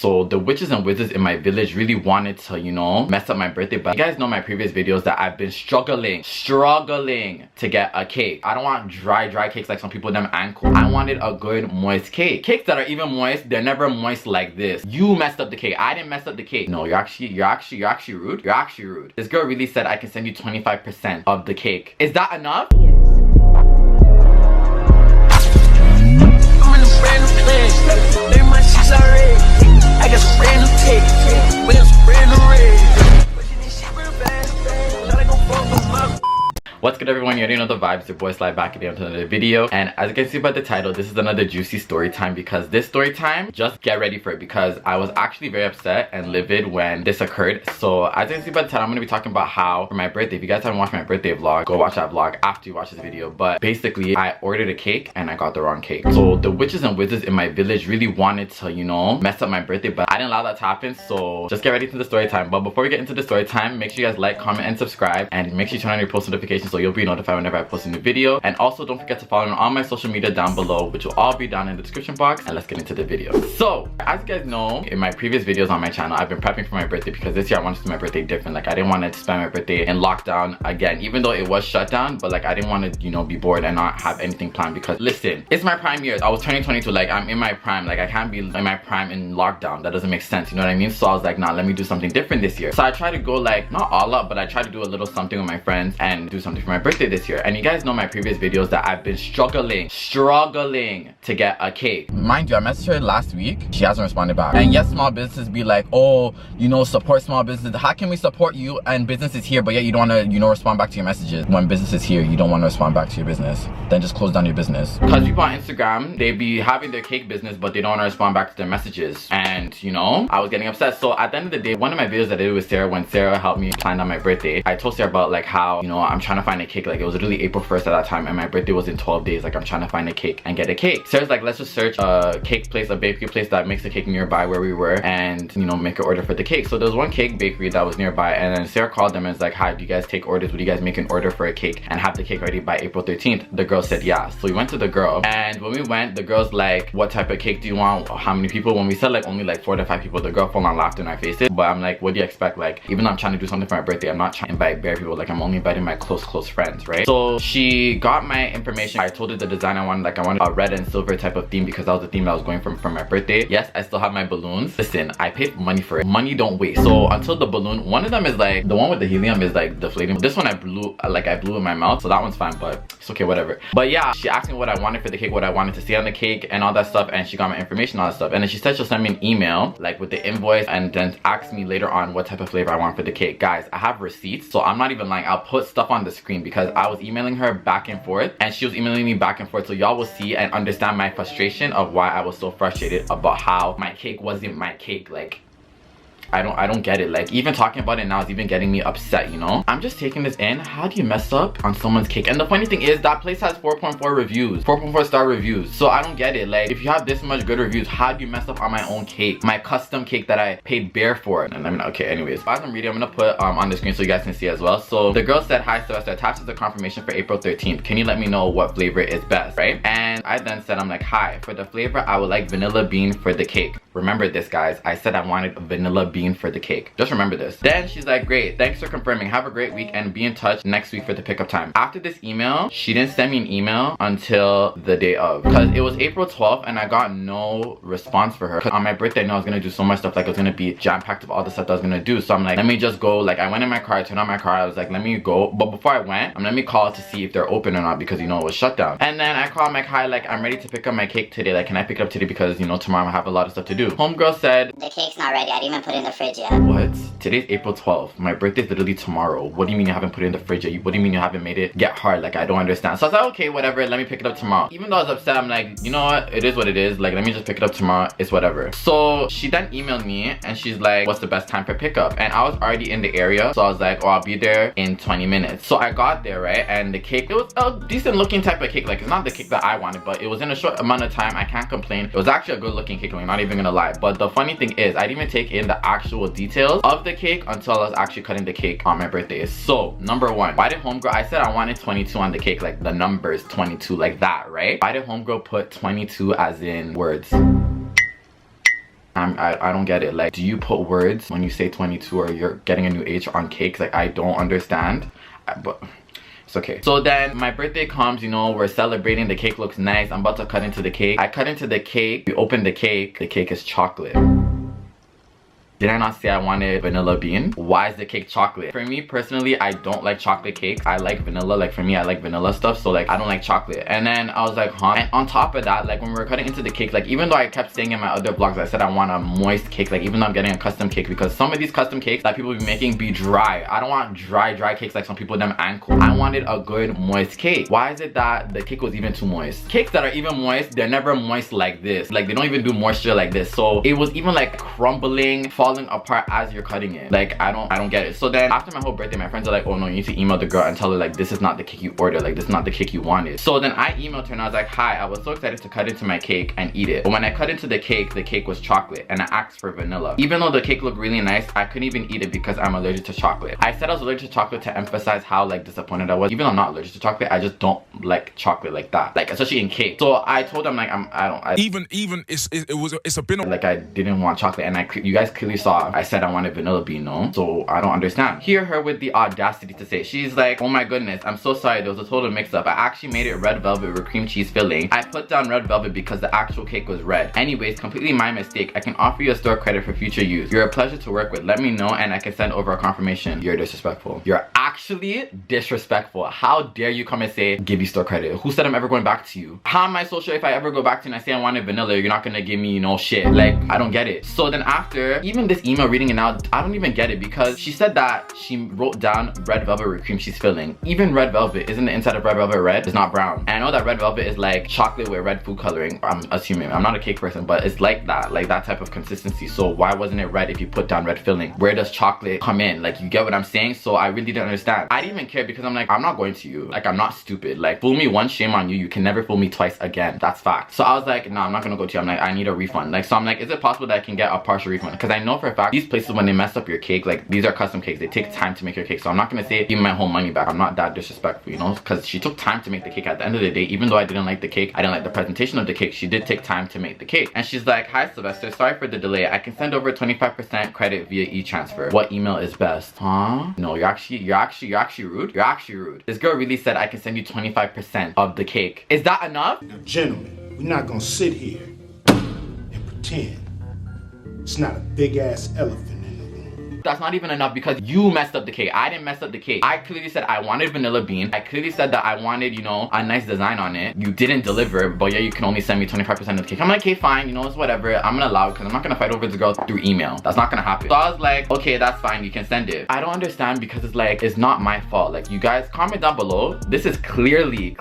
So the witches and wizards in my village really wanted to, you know, mess up my birthday. But you guys know my previous videos that I've been struggling to get a cake. I don't want dry cakes like some people them ankle. I wanted a good moist cake. Cakes that are even moist, they're never moist like this. You messed up the cake. I didn't mess up the cake. No, you're actually rude. You're actually rude. This girl really said I can send you 25% of the cake. Is that enough? I got some brand new tape, with some brand new red. What's good, everyone? You already know the vibes. Your boy Sly back again with another video, and as you can see by the title, this is another juicy story time. Because this story time, just get ready for it, because I was actually very upset and livid when this occurred. So as you can see by the title, I'm going to be talking about how for my birthday, if you guys haven't watched my birthday vlog, go watch that vlog after you watch this video. But basically, I ordered a cake and I got the wrong cake. So the witches and wizards in my village really wanted to, you know, mess up my birthday, but I didn't allow that to happen. So just get ready for the story time. But before we get into the story time, make sure you guys like, comment, and subscribe, and make sure you turn on your post notifications so you'll be notified whenever I post a new video. And also don't forget to follow me on all my social media down below, which will all be down in the description box. And let's get into the video. So as you guys know, in my previous videos on my channel, I've been prepping for my birthday because this year I wanted to do my birthday different. Like, I didn't want to spend my birthday in lockdown again, even though it was shut down. But like, I didn't want to, you know, be bored and not have anything planned, because listen, it's my prime years. I was turning 22. Like, I'm in my prime. Like, I can't be in my prime in lockdown. That doesn't make sense, you know what I mean? So I was like, nah, let me do something different this year. So I tried to go, like, not all up, but I tried to do a little something with my friends and do something for my birthday this year. And you guys know my previous videos that I've been struggling to get a cake. Mind you, I messaged her last week. She hasn't responded back. And yes, small businesses be like, oh, you know, support small businesses. How can we support you and businesses here, but yet you don't want to, you know, respond back to your messages? When business is here, you don't want to respond back to your business. Then just close down your business. Because people on Instagram, they be having their cake business, but they don't want to respond back to their messages. And, you know, I was getting upset. So at the end of the day, one of my videos that I did with Sarah, when Sarah helped me plan out my birthday, I told Sarah about like how, you know, I'm trying to find a cake. Like, it was literally April 1st at that time, and my birthday was in 12 days. Like, I'm trying to find a cake and get a cake. Sarah's like, let's just search a cake place, a bakery place that makes a cake nearby where we were, and, you know, make an order for the cake. So there was one cake bakery that was nearby, and then Sarah called them and was like, hi, do you guys take orders? Would you guys make an order for a cake and have the cake ready by April 13th? The girl said yeah. So we went to the girl, and when we went, the girl's like, what type of cake do you want? How many people? When we said like only like 4 to 5 people, the girl full on laughed in our faces. But I'm like, what do you expect? Like, even though I'm trying to do something for my birthday, I'm not trying to invite bare people. Like, I'm only inviting my close friends, right? So she got my information. I told her the design I wanted. Like, I wanted a red and silver type of theme, because that was the theme that I was going for my birthday. Yes, I still have my balloons. Listen, I paid money for it. Money don't waste. So until the balloon, one of them is like, the one with the helium is like deflating. This one I blew in my mouth, so that one's fine, but it's okay, whatever. But yeah, she asked me what I wanted for the cake, what I wanted to see on the cake and all that stuff, and she got my information, all that stuff. And then she said she'll send me an email like with the invoice, and then ask me later on what type of flavor I want for the cake. Guys, I have receipts, so I'm not even lying. I'll put stuff on the screen, because I was emailing her back and forth, and she was emailing me back and forth, so y'all will see and understand my frustration of why I was so frustrated about how my cake wasn't my cake. Like, I don't get it. Like, even talking about it now is even getting me upset, you know? I'm just taking this in. How do you mess up on someone's cake? And the funny thing is, that place has 4.4 reviews, 4.4 star reviews. So I don't get it. Like, if you have this much good reviews, how do you mess up on my own cake, my custom cake that I paid bare for? And I mean, okay, anyways, as I'm reading, I'm gonna put on the screen so you guys can see as well. So the girl said, hi Sylvester, attaches the confirmation for April 13th. Can you let me know what flavor is best, right? And I then said, I'm like, hi, for the flavor, I would like vanilla bean for the cake. Remember this, guys. I said I wanted vanilla bean for the cake. Just remember this. Then she's like, great, thanks for confirming. Have a great week and be in touch next week for the pickup time. After this email, she didn't send me an email until the day of, because it was April 12th and I got no response for her. On my birthday, I know I was gonna do so much stuff. Like, I was gonna be jam-packed with all the stuff that I was gonna do. So I'm like, let me just go. Like, I went in my car, I turned on my car. I was like, let me go. But before I went, let me call to see if they're open or not, because, you know, it was shut down. And then I called, I'm like, hi, like, I'm ready to pick up my cake today. Like, can I pick it up today? Because, you know, tomorrow I have a lot of stuff to do. Homegirl said, the cake's not ready. I didn't even put it in the fridge yet. What? Today's April 12th. My birthday's literally tomorrow. What do you mean you haven't put it in the fridge yet? What do you mean you haven't made it get hard? Like, I don't understand. So I was like, okay, whatever. Let me pick it up tomorrow. Even though I was upset, I'm like, you know what? It is what it is. Like, let me just pick it up tomorrow. It's whatever. So she then emailed me and she's like, what's the best time for pickup? And I was already in the area. So I was like, oh, I'll be there in 20 minutes. So I got there, right? And the cake, it was a decent looking type of cake. Like, it's not the cake that I wanted, but it was in a short amount of time. I can't complain. It was actually a good looking cake. I'm not even gonna lie. But the funny thing is, I didn't even take in the actual details of the cake until I was actually cutting the cake on my birthday. So number one, why did homegirl, I said I wanted 22 on the cake, like the numbers 22, like that, right? Why did homegirl put 22 as in words? I don't get it. Like, do you put words when you say 22 or you're getting a new age on cakes? Like, I don't understand. But it's okay. So then my birthday comes, you know, we're celebrating. The cake looks nice. I'm about to cut into the cake. I cut into the cake. We open the cake. The cake is chocolate. Did I not say I wanted vanilla bean? Why is the cake chocolate? For me personally, I don't like chocolate cake. I like vanilla. Like for me, I like vanilla stuff. So like I don't like chocolate. And then I was like, huh? And on top of that, like when we were cutting into the cake, like even though I kept saying in my other vlogs, I said I want a moist cake. Like even though I'm getting a custom cake, because some of these custom cakes that people be making be dry. I don't want dry cakes like some people them ankle. I wanted a good moist cake. Why is it that the cake was even too moist? Cakes that are even moist, they're never moist like this. Like they don't even do moisture like this. So it was even like crumbling, falling apart as you're cutting it. Like I don't get it. So then after my whole birthday, my friends are like, oh no, you need to email the girl and tell her like this is not the cake you ordered, like this is not the cake you wanted. So then I emailed her and I was like, hi, I was so excited to cut into my cake and eat it, but when I cut into the cake was chocolate and I asked for vanilla. Even though the cake looked really nice, I couldn't even eat it because I'm allergic to chocolate. I said I was allergic to chocolate to emphasize how like disappointed I was. Even though I'm not allergic to chocolate, I just don't like chocolate like that, like especially in cake. So I told them like it's a bit like I didn't want chocolate, and you guys clearly saw I said I wanted vanilla bean, no? So I don't understand. Hear her with the audacity to say, she's like, oh my goodness, I'm so sorry, there was a total mix up. I actually made it red velvet with cream cheese filling. I put down red velvet because the actual cake was red. Anyways, completely my mistake. I can offer you a store credit for future use. You're a pleasure to work with. Let me know and I can send over a confirmation. You're disrespectful. You're actually disrespectful. How dare you come and say, give you store credit? Who said I'm ever going back to you? How am I so sure if I ever go back to you and I say I wanted vanilla, you're not gonna give me, you know, shit? Like, I don't get it. So then after, even this email reading it out, I don't even get it, because she said that she wrote down red velvet with cream cheese filling. Even red velvet, isn't the inside of red velvet red? It's not brown. And I know that red velvet is like chocolate with red food coloring. I'm assuming. I'm not a cake person, but it's like that type of consistency. So why wasn't it red if you put down red filling? Where does chocolate come in? Like, you get what I'm saying? So I really didn't understand. I didn't even care because I'm like, I'm not going to you. Like, I'm not stupid. Like, fool me once, shame on you. You can never fool me twice again. That's fact. So I was like, no, I'm not gonna go to you. I'm like, I need a refund. Like, so I'm like, is it possible that I can get a partial refund? Because I know for a fact these places, when they mess up your cake, like, these are custom cakes, they take time to make your cake. So I'm not gonna say give me my whole money back. I'm not that disrespectful, you know, because she took time to make the cake. At the end of the day, even though I didn't like the cake, I didn't like the presentation of the cake, she did take time to make the cake. And she's like, hi Sylvester, sorry for the delay. I can send over 25% credit via e-transfer. What email is best? Huh? No, you're actually rude. You're actually rude. This girl really said I can send you 25% of the cake. Is that enough? Now, gentlemen, we're not gonna sit here and pretend it's not a big ass elephant in the room. That's not even enough because you messed up the cake. I didn't mess up the cake. I clearly said I wanted vanilla bean. I clearly said that I wanted, you know, a nice design on it. You didn't deliver, but yeah, you can only send me 25% of the cake. I'm like, okay, fine, you know, it's whatever. I'm gonna allow it because I'm not gonna fight over this girl through email. That's not gonna happen. So I was like, okay, that's fine, you can send it. I don't understand because it's like, it's not my fault. Like, you guys comment down below. This is clearly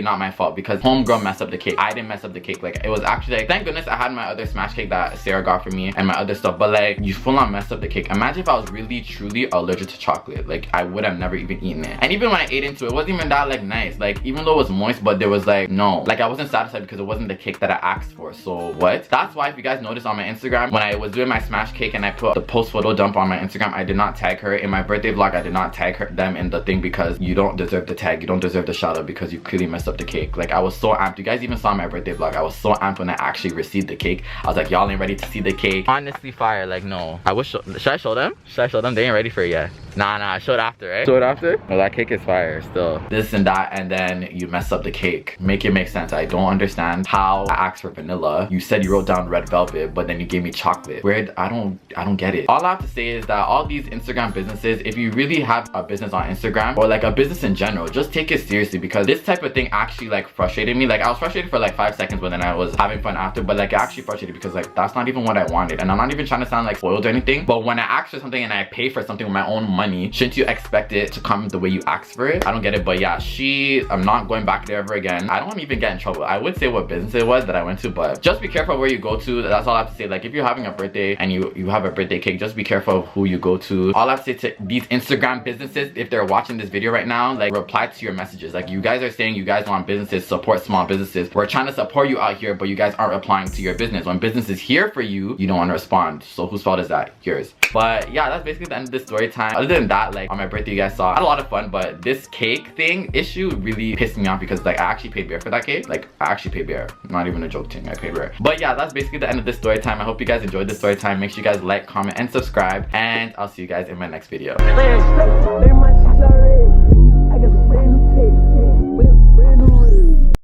not my fault because homegirl messed up the cake. I didn't mess up the cake. Like, it was actually like, thank goodness I had my other smash cake that Sarah got for me and my other stuff, but like, you full on messed up the cake. Imagine if I was really truly allergic to chocolate. Like, I would have never even eaten it. And even when I ate into it, it wasn't even that like nice. Like, even though it was moist, but there was like, no, like I wasn't satisfied because it wasn't the cake that I asked for. So what? That's why if you guys noticed on my Instagram, when I was doing my smash cake and I put the post photo dump on my Instagram, I did not tag her. In my birthday vlog, I did not tag them in the thing because you don't deserve the tag. You don't deserve the shout out because you clearly messed up the cake. Like, I was so amped. You guys even saw my birthday vlog. I was so amped when I actually received the cake. I was like, y'all ain't ready to see the cake. Honestly fire. Like, no. I wish, should I show them? Should I show them? They ain't ready for it yet. Nah, I showed after, right? Showed after? No, that cake is fire still. This and that, and then you mess up the cake. Make it make sense. I don't understand how I asked for vanilla. You said you wrote down red velvet, but then you gave me chocolate. Where I don't get it. All I have to say is that all these Instagram businesses, if you really have a business on Instagram or like a business in general, just take it seriously because this type of thing actually like frustrated me. Like, I was frustrated for like 5 seconds, but then I was having fun after, but like it actually frustrated because like that's not even what I wanted. And I'm not even trying to sound like spoiled or anything, but when I ask for something and I pay for something with my own money, shouldn't you expect it to come the way you asked for it? I don't get it. But yeah, I'm not going back there ever again. I don't even get in trouble. I would say what business it was that I went to, but just be careful where you go to. That's all I have to say. Like, if you're having a birthday and you have a birthday cake, just be careful of who you go to. All I have to say to these Instagram businesses, if they're watching this video right now, like, reply to your messages. Like, you guys are saying you guys want businesses, support small businesses. We're trying to support you out here, but you guys aren't replying to your business. When business is here for you, you don't want to respond. So whose fault is that? Yours. But yeah, that's basically the end of this story time. Other other than that, like on my birthday, you guys saw I had a lot of fun, but this cake thing issue really pissed me off because like I actually paid bare for that cake. Like I actually paid bare, not even a joke thing, I paid bare. But yeah, that's basically the end of this story time. I hope you guys enjoyed this story time. Make sure you guys like, comment, and subscribe, and I'll see you guys in my next video.